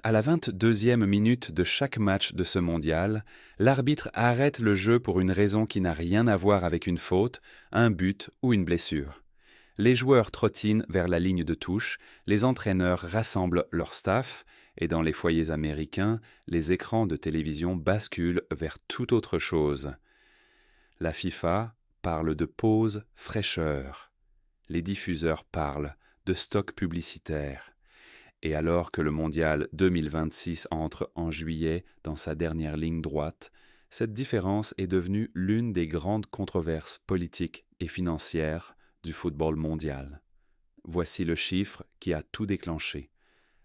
À la 22e minute de chaque match de ce mondial, l'arbitre arrête le jeu pour une raison qui n'a rien à voir avec une faute, un but ou une blessure. Les joueurs trottinent vers la ligne de touche, les entraîneurs rassemblent leur staff, et dans les foyers américains, les écrans de télévision basculent vers toute autre chose. La FIFA parle de pause fraîcheur. Les diffuseurs parlent de stock publicitaire. Et alors que le mondial 2026 entre en juillet dans sa dernière ligne droite, cette différence est devenue l'une des grandes controverses politiques et financières du football mondial. Voici le chiffre qui a tout déclenché.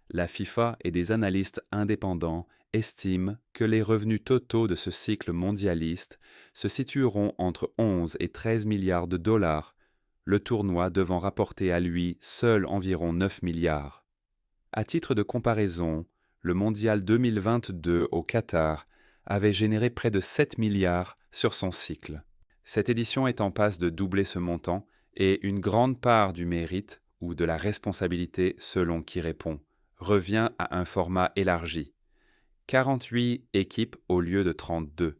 La FIFA et des analystes indépendants estiment que les revenus totaux de ce cycle mondialiste se situeront entre 11 et 13 milliards de dollars, le tournoi devant rapporter à lui seul environ 9 milliards. À titre de comparaison, le mondial 2022 au Qatar avait généré près de 7 milliards sur son cycle. Cette édition est en passe de doubler ce montant et une grande part du mérite ou de la responsabilité selon qui répond revient à un format élargi. 48 équipes au lieu de 32,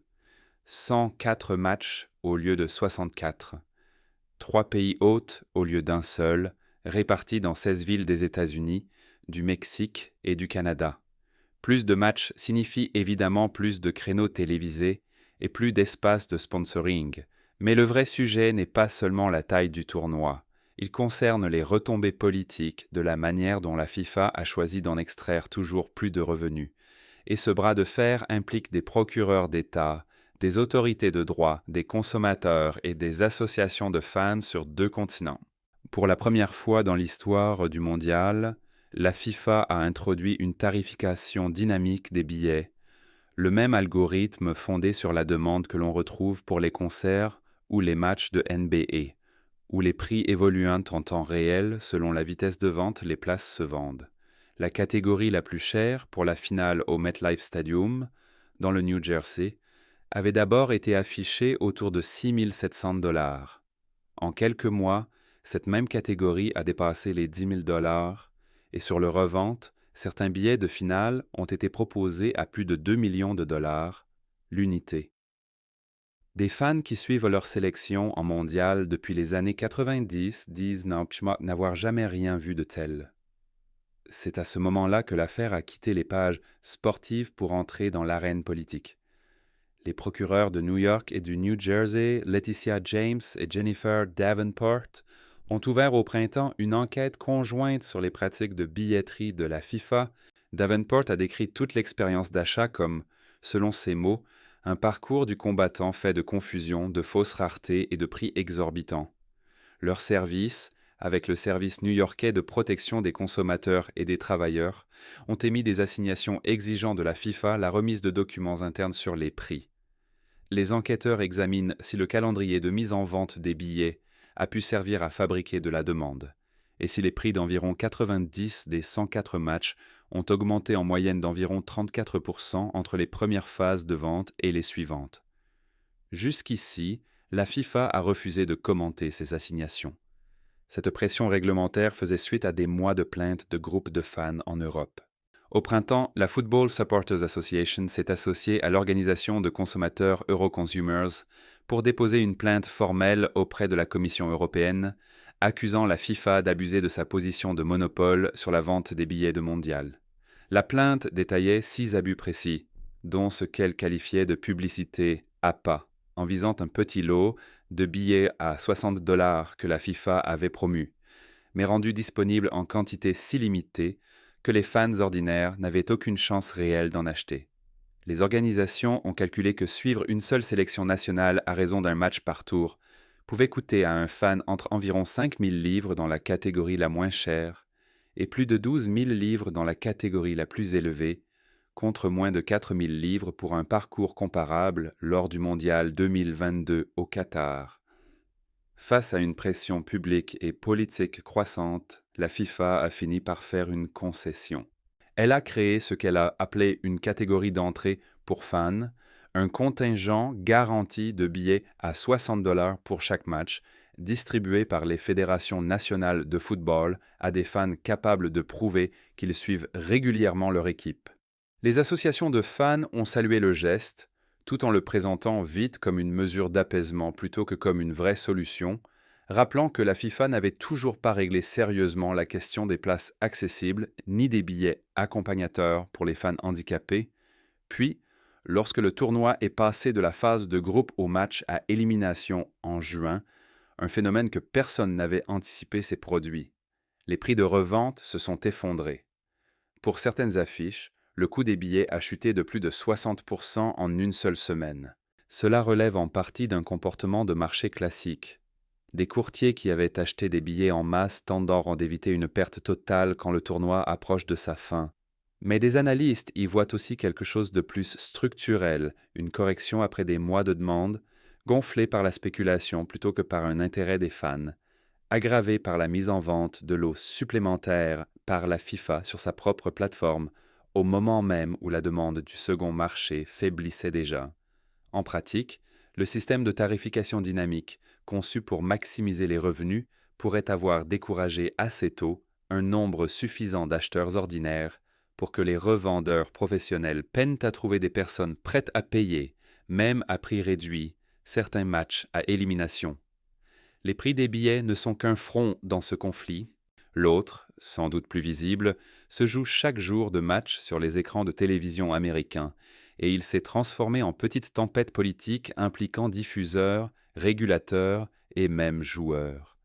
104 matchs au lieu de 64, 3 pays hôtes au lieu d'un seul, répartis dans 16 villes des États-Unis, du Mexique et du Canada. Plus de matchs signifie évidemment plus de créneaux télévisés et plus d'espace de sponsoring. Mais le vrai sujet n'est pas seulement la taille du tournoi. Il concerne les retombées politiques de la manière dont la FIFA a choisi d'en extraire toujours plus de revenus. Et ce bras de fer implique des procureurs d'État, des autorités de droit, des consommateurs et des associations de fans sur 2 continents. Pour la première fois dans l'histoire du mondial, la FIFA a introduit une tarification dynamique des billets, le même algorithme fondé sur la demande que l'on retrouve pour les concerts ou les matchs de NBA, où les prix évoluant en temps réel selon la vitesse de vente, les places se vendent. La catégorie la plus chère pour la finale au MetLife Stadium, dans le New Jersey, avait d'abord été affichée autour de 6 700 dollars. En quelques mois, cette même catégorie a dépassé les 10 000 dollars et sur le revente, certains billets de finale ont été proposés à plus de 2 millions de dollars, l'unité. Des fans qui suivent leur sélection en mondial depuis les années 90 disent n'avoir jamais rien vu de tel. C'est à ce moment-là que l'affaire a quitté les pages sportives pour entrer dans l'arène politique. Les procureurs de New York et du New Jersey, Laetitia James et Jennifer Davenport, ont ouvert au printemps une enquête conjointe sur les pratiques de billetterie de la FIFA. Davenport a décrit toute l'expérience d'achat comme, selon ses mots, un parcours du combattant fait de confusion, de fausses raretés et de prix exorbitants. Leur service, avec le service new-yorkais de protection des consommateurs et des travailleurs, ont émis des assignations exigeant de la FIFA la remise de documents internes sur les prix. Les enquêteurs examinent si le calendrier de mise en vente des billets a pu servir à fabriquer de la demande, et si les prix d'environ 90 des 104 matchs ont augmenté en moyenne d'environ 34% entre les premières phases de vente et les suivantes. Jusqu'ici, la FIFA a refusé de commenter ces assignations. Cette pression réglementaire faisait suite à des mois de plaintes de groupes de fans en Europe. Au printemps, la Football Supporters Association s'est associée à l'organisation de consommateurs Euroconsumers pour déposer une plainte formelle auprès de la Commission européenne, accusant la FIFA d'abuser de sa position de monopole sur la vente des billets de mondial. La plainte détaillait 6 abus précis, dont ce qu'elle qualifiait de publicité appât, en visant un petit lot de billets à 60 dollars que la FIFA avait promu, mais rendus disponibles en quantité si limitée que les fans ordinaires n'avaient aucune chance réelle d'en acheter. Les organisations ont calculé que suivre une seule sélection nationale à raison d'un match par tour pouvait coûter à un fan entre environ 5 000 livres dans la catégorie la moins chère et plus de 12 000 livres dans la catégorie la plus élevée, contre moins de 4 000 livres pour un parcours comparable lors du mondial 2022 au Qatar. Face à une pression publique et politique croissante, la FIFA a fini par faire une concession. Elle a créé ce qu'elle a appelé une catégorie d'entrée pour fans, un contingent garanti de billets à 60 dollars pour chaque match, distribués par les fédérations nationales de football à des fans capables de prouver qu'ils suivent régulièrement leur équipe. Les associations de fans ont salué le geste, tout en le présentant vite comme une mesure d'apaisement plutôt que comme une vraie solution, rappelant que la FIFA n'avait toujours pas réglé sérieusement la question des places accessibles ni des billets accompagnateurs pour les fans handicapés. Puis, lorsque le tournoi est passé de la phase de groupe au match à élimination en juin, un phénomène que personne n'avait anticipé s'est produit. Les prix de revente se sont effondrés. Pour certaines affiches, le coût des billets a chuté de plus de 60% en une seule semaine. Cela relève en partie d'un comportement de marché classique. Des courtiers qui avaient acheté des billets en masse tendant d'éviter une perte totale quand le tournoi approche de sa fin. Mais des analystes y voient aussi quelque chose de plus structurel, une correction après des mois de demande, gonflée par la spéculation plutôt que par un intérêt des fans, aggravée par la mise en vente de lots supplémentaires par la FIFA sur sa propre plateforme, au moment même où la demande du second marché faiblissait déjà. En pratique, le système de tarification dynamique, conçu pour maximiser les revenus, pourrait avoir découragé assez tôt un nombre suffisant d'acheteurs ordinaires pour que les revendeurs professionnels peinent à trouver des personnes prêtes à payer, même à prix réduit, certains matchs à élimination. Les prix des billets ne sont qu'un front dans ce conflit. L'autre, sans doute plus visible, se joue chaque jour de match sur les écrans de télévision américains, et il s'est transformé en petite tempête politique impliquant diffuseurs, régulateurs et même joueurs.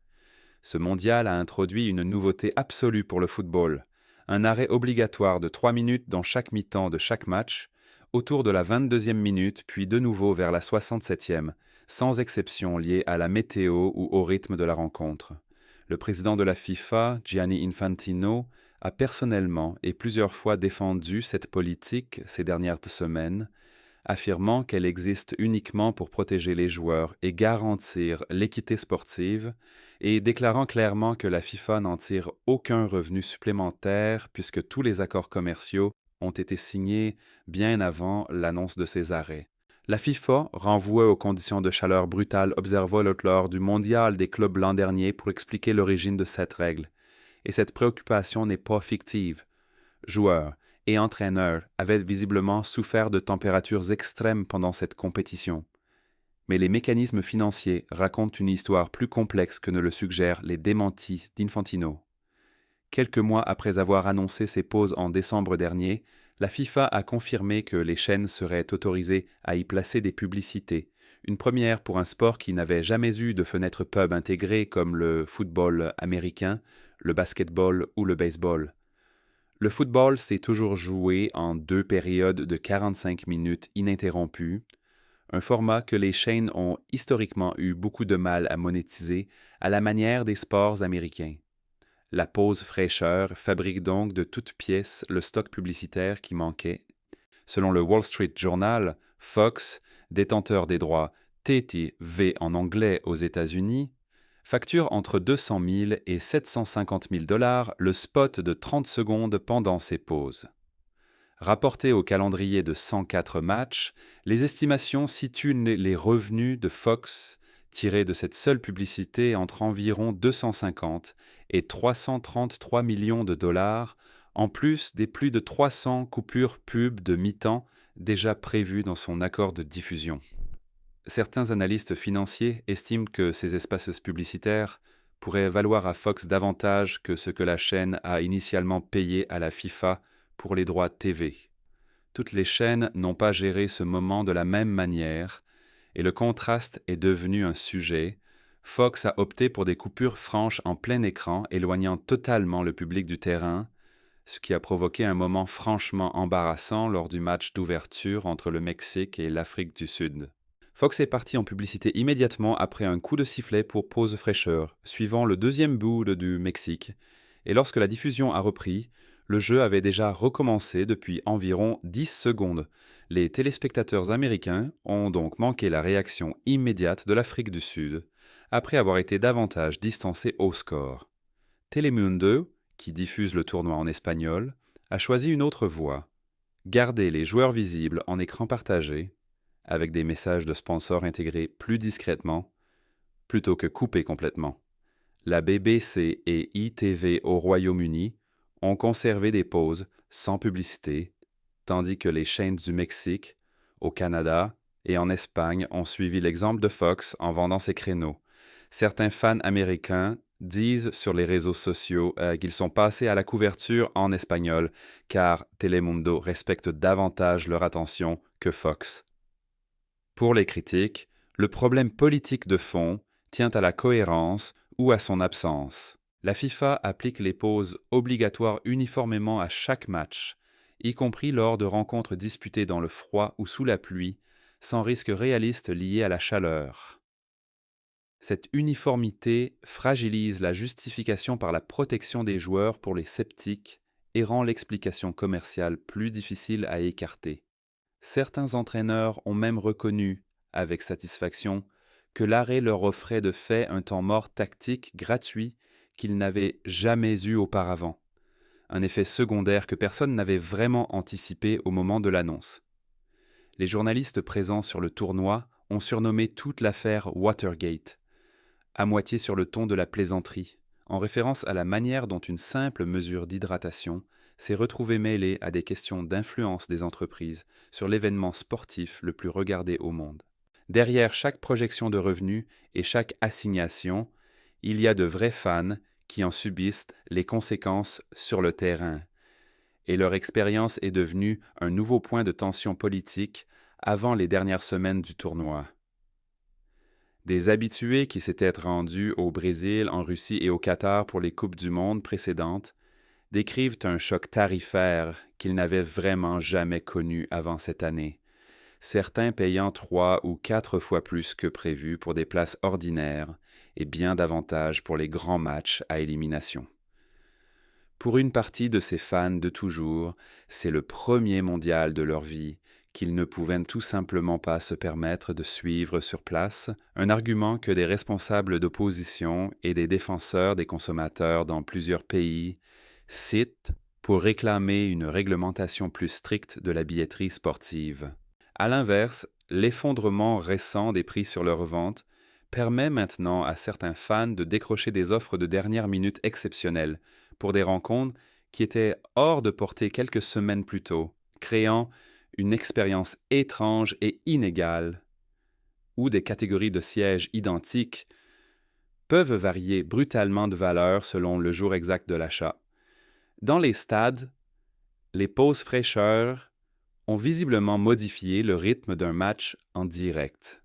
Ce mondial a introduit une nouveauté absolue pour le football, un arrêt obligatoire de 3 minutes dans chaque mi-temps de chaque match, autour de la 22e minute puis de nouveau vers la 67e, sans exception liée à la météo ou au rythme de la rencontre. Le président de la FIFA, Gianni Infantino, a personnellement et plusieurs fois défendu cette politique ces dernières semaines, affirmant qu'elle existe uniquement pour protéger les joueurs et garantir l'équité sportive, et déclarant clairement que la FIFA n'en tire aucun revenu supplémentaire puisque tous les accords commerciaux ont été signés bien avant l'annonce de ces arrêts. La FIFA renvoie aux conditions de chaleur brutales observées lors du mondial des clubs l'an dernier pour expliquer l'origine de cette règle. Et cette préoccupation n'est pas fictive. Joueurs et entraîneurs avaient visiblement souffert de températures extrêmes pendant cette compétition. Mais les mécanismes financiers racontent une histoire plus complexe que ne le suggèrent les démentis d'Infantino. Quelques mois après avoir annoncé ses pauses en décembre dernier, la FIFA a confirmé que les chaînes seraient autorisées à y placer des publicités, une première pour un sport qui n'avait jamais eu de fenêtre pub intégrée comme le football américain, le basketball ou le baseball. Le football s'est toujours joué en 2 périodes de 45 minutes ininterrompues, un format que les chaînes ont historiquement eu beaucoup de mal à monétiser à la manière des sports américains. La pause fraîcheur fabrique donc de toutes pièces le stock publicitaire qui manquait. Selon le Wall Street Journal, Fox, détenteur des droits TTV en anglais aux États-Unis, facture entre 200 000 et 750 000 $ le spot de 30 secondes pendant ses pauses. Rapporté au calendrier de 104 matchs, les estimations situent les revenus de Fox tirés de cette seule publicité entre environ 250 et 333 millions de dollars, en plus des plus de 300 coupures pub de mi-temps déjà prévues dans son accord de diffusion. Certains analystes financiers estiment que ces espaces publicitaires pourraient valoir à Fox davantage que ce que la chaîne a initialement payé à la FIFA pour les droits TV. Toutes les chaînes n'ont pas géré ce moment de la même manière, et le contraste est devenu un sujet. Fox a opté pour des coupures franches en plein écran, éloignant totalement le public du terrain, ce qui a provoqué un moment franchement embarrassant lors du match d'ouverture entre le Mexique et l'Afrique du Sud. Fox est parti en publicité immédiatement après un coup de sifflet pour pause fraîcheur, suivant le deuxième but du Mexique, et lorsque la diffusion a repris, le jeu avait déjà recommencé depuis environ 10 secondes. Les téléspectateurs américains ont donc manqué la réaction immédiate de l'Afrique du Sud, après avoir été davantage distancés au score. Telemundo, qui diffuse le tournoi en espagnol, a choisi une autre voie. Garder les joueurs visibles en écran partagé, avec des messages de sponsors intégrés plus discrètement, plutôt que couper complètement. La BBC et ITV au Royaume-Uni ont conservé des pauses sans publicité, tandis que les chaînes du Mexique, au Canada et en Espagne ont suivi l'exemple de Fox en vendant ses créneaux. Certains fans américains disent sur les réseaux sociaux qu'ils sont passés à la couverture en espagnol car Telemundo respecte davantage leur attention que Fox. Pour les critiques, le problème politique de fond tient à la cohérence ou à son absence. La FIFA applique les pauses obligatoires uniformément à chaque match, y compris lors de rencontres disputées dans le froid ou sous la pluie, sans risque réaliste lié à la chaleur. Cette uniformité fragilise la justification par la protection des joueurs pour les sceptiques et rend l'explication commerciale plus difficile à écarter. Certains entraîneurs ont même reconnu, avec satisfaction, que l'arrêt leur offrait de fait un temps mort tactique gratuit qu'ils n'avaient jamais eu auparavant, un effet secondaire que personne n'avait vraiment anticipé au moment de l'annonce. Les journalistes présents sur le tournoi ont surnommé toute l'affaire Watergate, à moitié sur le ton de la plaisanterie, en référence à la manière dont une simple mesure d'hydratation s'est retrouvée mêlée à des questions d'influence des entreprises sur l'événement sportif le plus regardé au monde. Derrière chaque projection de revenus et chaque assignation, il y a de vrais fans qui en subissent les conséquences sur le terrain. Et leur expérience est devenue un nouveau point de tension politique avant les dernières semaines du tournoi. Des habitués qui s'étaient rendus au Brésil, en Russie et au Qatar pour les Coupes du Monde précédentes décrivent un choc tarifaire qu'ils n'avaient vraiment jamais connu avant cette année, certains payant 3 ou 4 fois plus que prévu pour des places ordinaires et bien davantage pour les grands matchs à élimination. Pour une partie de ces fans de toujours, c'est le premier mondial de leur vie qu'ils ne pouvaient tout simplement pas se permettre de suivre sur place, un argument que des responsables d'opposition et des défenseurs des consommateurs dans plusieurs pays citent pour réclamer une réglementation plus stricte de la billetterie sportive. À l'inverse, l'effondrement récent des prix sur leur vente permet maintenant à certains fans de décrocher des offres de dernière minute exceptionnelles pour des rencontres qui étaient hors de portée quelques semaines plus tôt, créant une expérience étrange et inégale, où des catégories de sièges identiques peuvent varier brutalement de valeur selon le jour exact de l'achat. Dans les stades, les pauses fraîcheurs ont visiblement modifié le rythme d'un match en direct.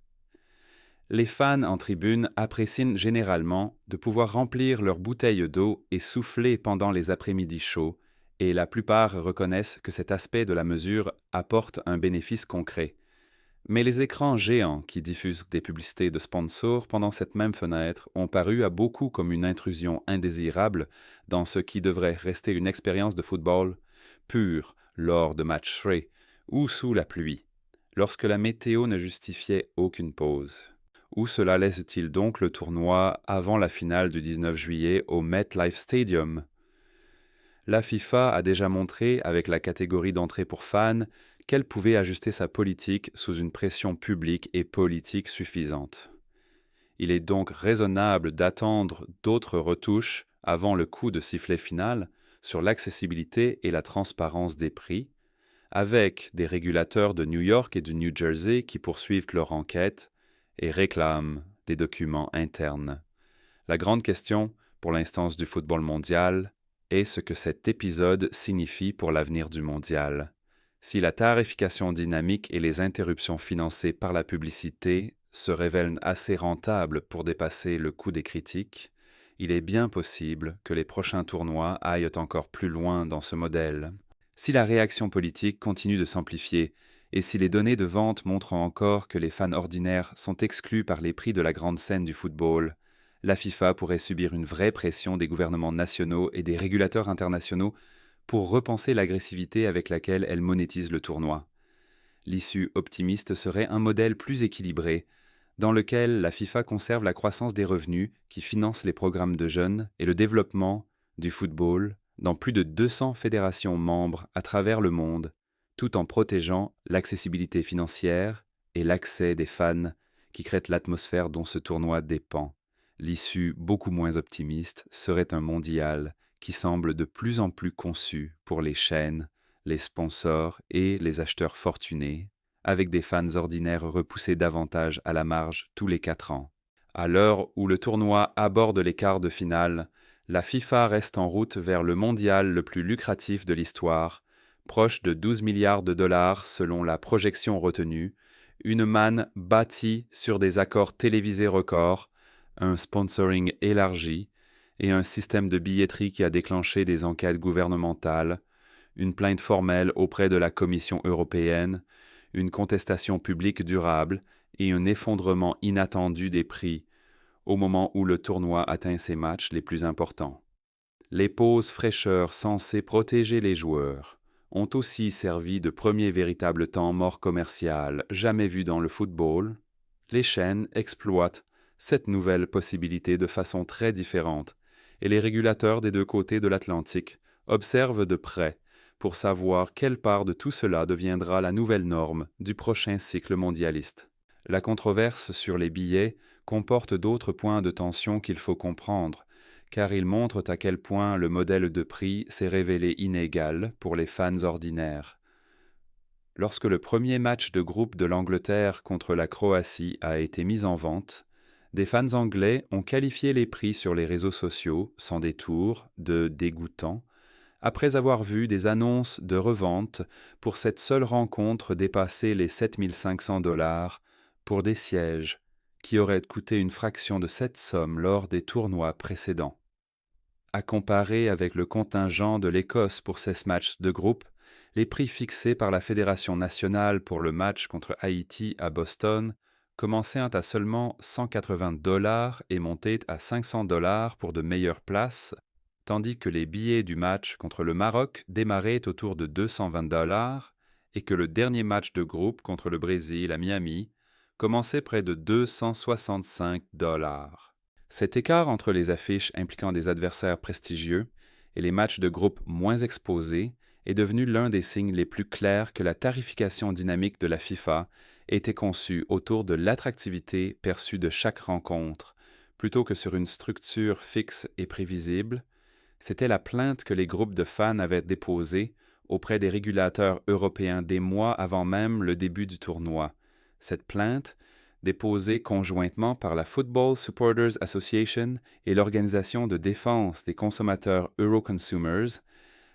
Les fans en tribune apprécient généralement de pouvoir remplir leurs bouteilles d'eau et souffler pendant les après-midi chauds, et la plupart reconnaissent que cet aspect de la mesure apporte un bénéfice concret. Mais les écrans géants qui diffusent des publicités de sponsors pendant cette même fenêtre ont paru à beaucoup comme une intrusion indésirable dans ce qui devrait rester une expérience de football pure lors de matchs frais ou sous la pluie, lorsque la météo ne justifiait aucune pause. Où cela laisse-t-il donc le tournoi avant la finale du 19 juillet au MetLife Stadium? La FIFA a déjà montré, avec la catégorie d'entrée pour fans, qu'elle pouvait ajuster sa politique sous une pression publique et politique suffisante. Il est donc raisonnable d'attendre d'autres retouches avant le coup de sifflet final sur l'accessibilité et la transparence des prix, avec des régulateurs de New York et du New Jersey qui poursuivent leur enquête et réclament des documents internes. La grande question, pour l'instance du football mondial, est ce que cet épisode signifie pour l'avenir du mondial. Si la tarification dynamique et les interruptions financées par la publicité se révèlent assez rentables pour dépasser le coût des critiques, il est bien possible que les prochains tournois aillent encore plus loin dans ce modèle. Si la réaction politique continue de s'amplifier et si les données de vente montrent encore que les fans ordinaires sont exclus par les prix de la grande scène du football, la FIFA pourrait subir une vraie pression des gouvernements nationaux et des régulateurs internationaux pour repenser l'agressivité avec laquelle elle monétise le tournoi. L'issue optimiste serait un modèle plus équilibré, dans lequel la FIFA conserve la croissance des revenus qui financent les programmes de jeunes et le développement du football dans plus de 200 fédérations membres à travers le monde, tout en protégeant l'accessibilité financière et l'accès des fans qui créent l'atmosphère dont ce tournoi dépend. L'issue beaucoup moins optimiste serait un mondial qui semble de plus en plus conçu pour les chaînes, les sponsors et les acheteurs fortunés, avec des fans ordinaires repoussés davantage à la marge tous les 4 ans. À l'heure où le tournoi aborde les quarts de finale, la FIFA reste en route vers le mondial le plus lucratif de l'histoire, proche de 12 milliards de dollars selon la projection retenue, une manne bâtie sur des accords télévisés records, un sponsoring élargi et un système de billetterie qui a déclenché des enquêtes gouvernementales, une plainte formelle auprès de la Commission européenne, une contestation publique durable et un effondrement inattendu des prix au moment où le tournoi atteint ses matchs les plus importants. Les pauses fraîcheurs censées protéger les joueurs ont aussi servi de premier véritable temps mort commercial jamais vu dans le football. Les chaînes exploitent cette nouvelle possibilité de façon très différente et les régulateurs des 2 côtés de l'Atlantique observent de près pour savoir quelle part de tout cela deviendra la nouvelle norme du prochain cycle mondialiste. La controverse sur les billets comporte d'autres points de tension qu'il faut comprendre, car ils montrent à quel point le modèle de prix s'est révélé inégal pour les fans ordinaires. Lorsque le premier match de groupe de l'Angleterre contre la Croatie a été mis en vente, des fans anglais ont qualifié les prix sur les réseaux sociaux, sans détour, de dégoûtants, après avoir vu des annonces de revente pour cette seule rencontre dépasser les 7 500 $ pour des sièges qui auraient coûté une fraction de cette somme lors des tournois précédents. À comparer avec le contingent de l'Écosse pour ces matchs de groupe, les prix fixés par la Fédération nationale pour le match contre Haïti à Boston commençaient à seulement 180 $ et montaient à 500 $ pour de meilleures places, tandis que les billets du match contre le Maroc démarraient autour de 220 $ et que le dernier match de groupe contre le Brésil à Miami commençait près de 265 $. Cet écart entre les affiches impliquant des adversaires prestigieux et les matchs de groupe moins exposés est devenu l'un des signes les plus clairs que la tarification dynamique de la FIFA était conçue autour de l'attractivité perçue de chaque rencontre, plutôt que sur une structure fixe et prévisible. C'était la plainte que les groupes de fans avaient déposée auprès des régulateurs européens des mois avant même le début du tournoi. Cette plainte, déposée conjointement par la Football Supporters Association et l'Organisation de défense des consommateurs Euroconsumers,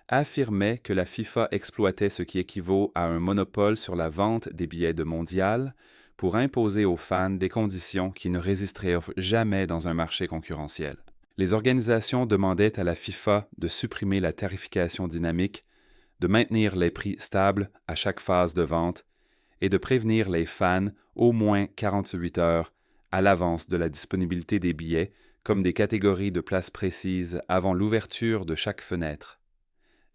affirmait que la FIFA exploitait ce qui équivaut à un monopole sur la vente des billets de mondial pour imposer aux fans des conditions qui ne résisteraient jamais dans un marché concurrentiel. Les organisations demandaient à la FIFA de supprimer la tarification dynamique, de maintenir les prix stables à chaque phase de vente et de prévenir les fans au moins 48 heures à l'avance de la disponibilité des billets comme des catégories de places précises avant l'ouverture de chaque fenêtre.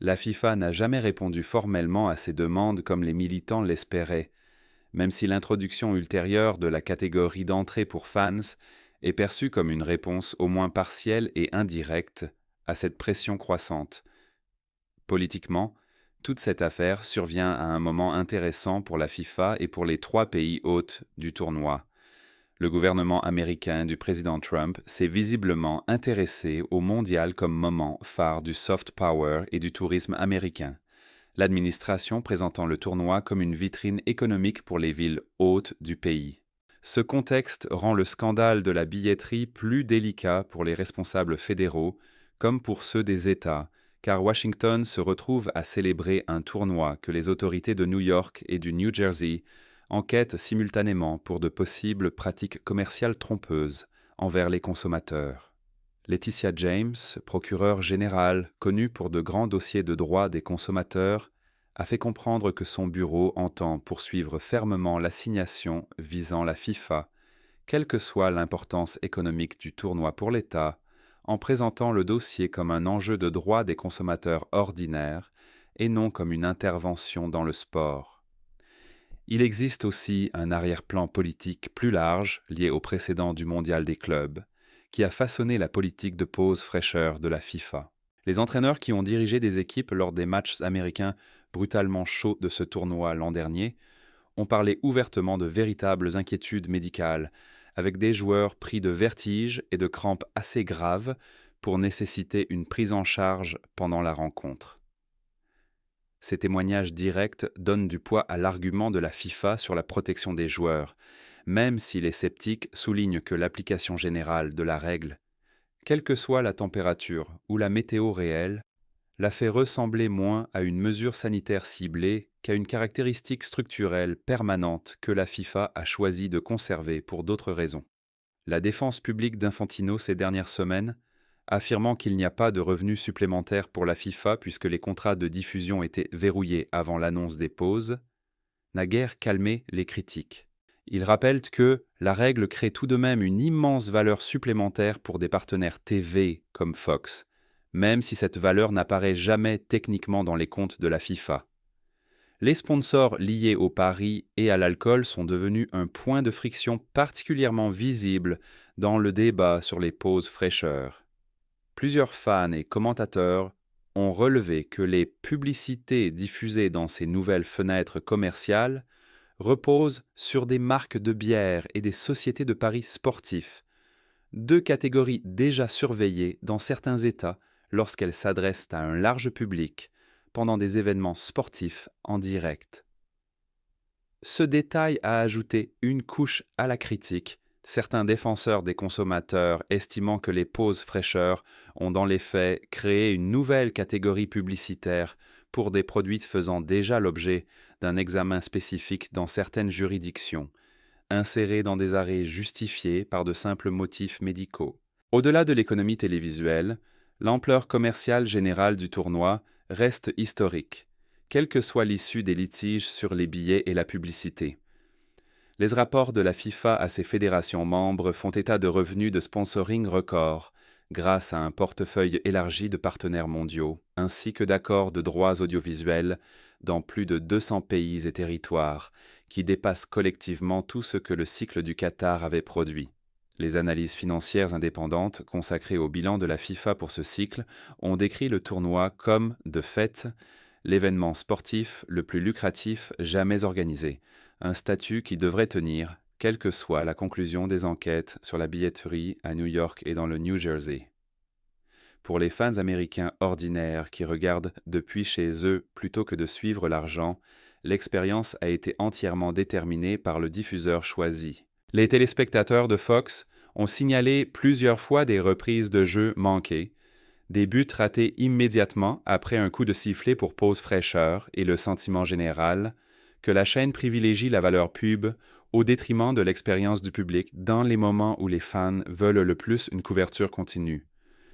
La FIFA n'a jamais répondu formellement à ces demandes comme les militants l'espéraient, même si l'introduction ultérieure de la catégorie d'entrée pour fans est perçue comme une réponse au moins partielle et indirecte à cette pression croissante. Politiquement, toute cette affaire survient à un moment intéressant pour la FIFA et pour les 3 pays hôtes du tournoi. Le gouvernement américain du président Trump s'est visiblement intéressé au mondial comme moment phare du soft power et du tourisme américain, l'administration présentant le tournoi comme une vitrine économique pour les villes hôtes du pays. Ce contexte rend le scandale de la billetterie plus délicat pour les responsables fédéraux comme pour ceux des États, car Washington se retrouve à célébrer un tournoi que les autorités de New York et du New Jersey enquêtent simultanément pour de possibles pratiques commerciales trompeuses envers les consommateurs. Laetitia James, procureure générale connue pour de grands dossiers de droit des consommateurs, a fait comprendre que son bureau entend poursuivre fermement l'assignation visant la FIFA, quelle que soit l'importance économique du tournoi pour l'État, en présentant le dossier comme un enjeu de droit des consommateurs ordinaires et non comme une intervention dans le sport. Il existe aussi un arrière-plan politique plus large lié au précédent du mondial des clubs, qui a façonné la politique de pause fraîcheur de la FIFA. Les entraîneurs qui ont dirigé des équipes lors des matchs américains brutalement chauds de ce tournoi l'an dernier ont parlé ouvertement de véritables inquiétudes médicales, avec des joueurs pris de vertiges et de crampes assez graves pour nécessiter une prise en charge pendant la rencontre. Ces témoignages directs donnent du poids à l'argument de la FIFA sur la protection des joueurs, même si les sceptiques soulignent que l'application générale de la règle, quelle que soit la température ou la météo réelle, la fait ressembler moins à une mesure sanitaire ciblée qu'à une caractéristique structurelle permanente que la FIFA a choisi de conserver pour d'autres raisons. La défense publique d'Infantino ces dernières semaines, affirmant qu'il n'y a pas de revenus supplémentaires pour la FIFA puisque les contrats de diffusion étaient verrouillés avant l'annonce des pauses, n'a guère calmé les critiques. Il rappelle que la règle crée tout de même une immense valeur supplémentaire pour des partenaires TV comme Fox, même si cette valeur n'apparaît jamais techniquement dans les comptes de la FIFA. Les sponsors liés au paris et à l'alcool sont devenus un point de friction particulièrement visible dans le débat sur les pauses fraîcheurs. Plusieurs fans et commentateurs ont relevé que les publicités diffusées dans ces nouvelles fenêtres commerciales reposent sur des marques de bière et des sociétés de paris sportifs, deux catégories déjà surveillées dans certains États lorsqu'elles s'adressent à un large public pendant des événements sportifs en direct. Ce détail a ajouté une couche à la critique, certains défenseurs des consommateurs estimant que les pauses fraîcheurs ont dans les faits créé une nouvelle catégorie publicitaire pour des produits faisant déjà l'objet d'un examen spécifique dans certaines juridictions, insérés dans des arrêts justifiés par de simples motifs médicaux. Au-delà de l'économie télévisuelle, l'ampleur commerciale générale du tournoi reste historique, quelle que soit l'issue des litiges sur les billets et la publicité. Les rapports de la FIFA à ses fédérations membres font état de revenus de sponsoring records, grâce à un portefeuille élargi de partenaires mondiaux, ainsi que d'accords de droits audiovisuels dans plus de 200 pays et territoires, qui dépassent collectivement tout ce que le cycle du Qatar avait produit. Les analyses financières indépendantes consacrées au bilan de la FIFA pour ce cycle ont décrit le tournoi comme, de fait, l'événement sportif le plus lucratif jamais organisé, un statut qui devrait tenir, quelle que soit la conclusion des enquêtes sur la billetterie à New York et dans le New Jersey. Pour les fans américains ordinaires qui regardent depuis chez eux plutôt que de suivre l'argent, l'expérience a été entièrement déterminée par le diffuseur choisi. Les téléspectateurs de Fox ont signalé plusieurs fois des reprises de jeux manquées, des buts ratés immédiatement après un coup de sifflet pour pause fraîcheur et le sentiment général que la chaîne privilégie la valeur pub au détriment de l'expérience du public dans les moments où les fans veulent le plus une couverture continue.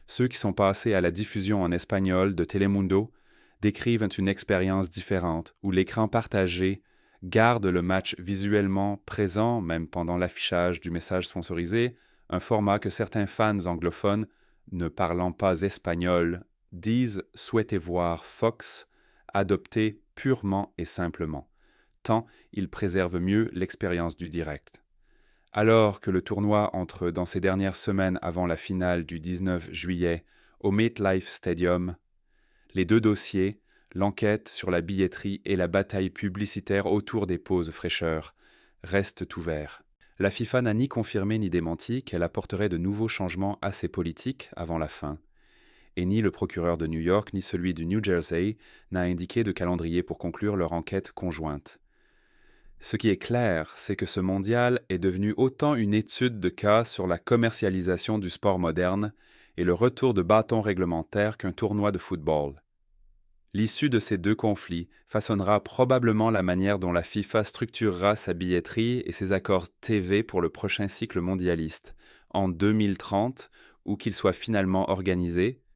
Ceux qui sont passés à la diffusion en espagnol de Telemundo décrivent une expérience différente où l'écran partagé garde le match visuellement présent même pendant l'affichage du message sponsorisé, un format que certains fans anglophones ne parlant pas espagnol disent souhaiter voir Fox adopter purement et simplement, tant il préserve mieux l'expérience du direct. Alors que le tournoi entre dans ces dernières semaines avant la finale du 19 juillet au MetLife Stadium, les deux dossiers, l'enquête sur la billetterie et la bataille publicitaire autour des pauses fraîcheurs, restent ouverts. La FIFA n'a ni confirmé ni démenti qu'elle apporterait de nouveaux changements à ses politiques avant la fin. Et ni le procureur de New York ni celui du New Jersey n'a indiqué de calendrier pour conclure leur enquête conjointe. Ce qui est clair, c'est que ce mondial est devenu autant une étude de cas sur la commercialisation du sport moderne et le retour de bâton réglementaire qu'un tournoi de football. L'issue de ces deux conflits façonnera probablement la manière dont la FIFA structurera sa billetterie et ses accords TV pour le prochain cycle mondialiste, en 2030, ou qu'il soit finalement organisé,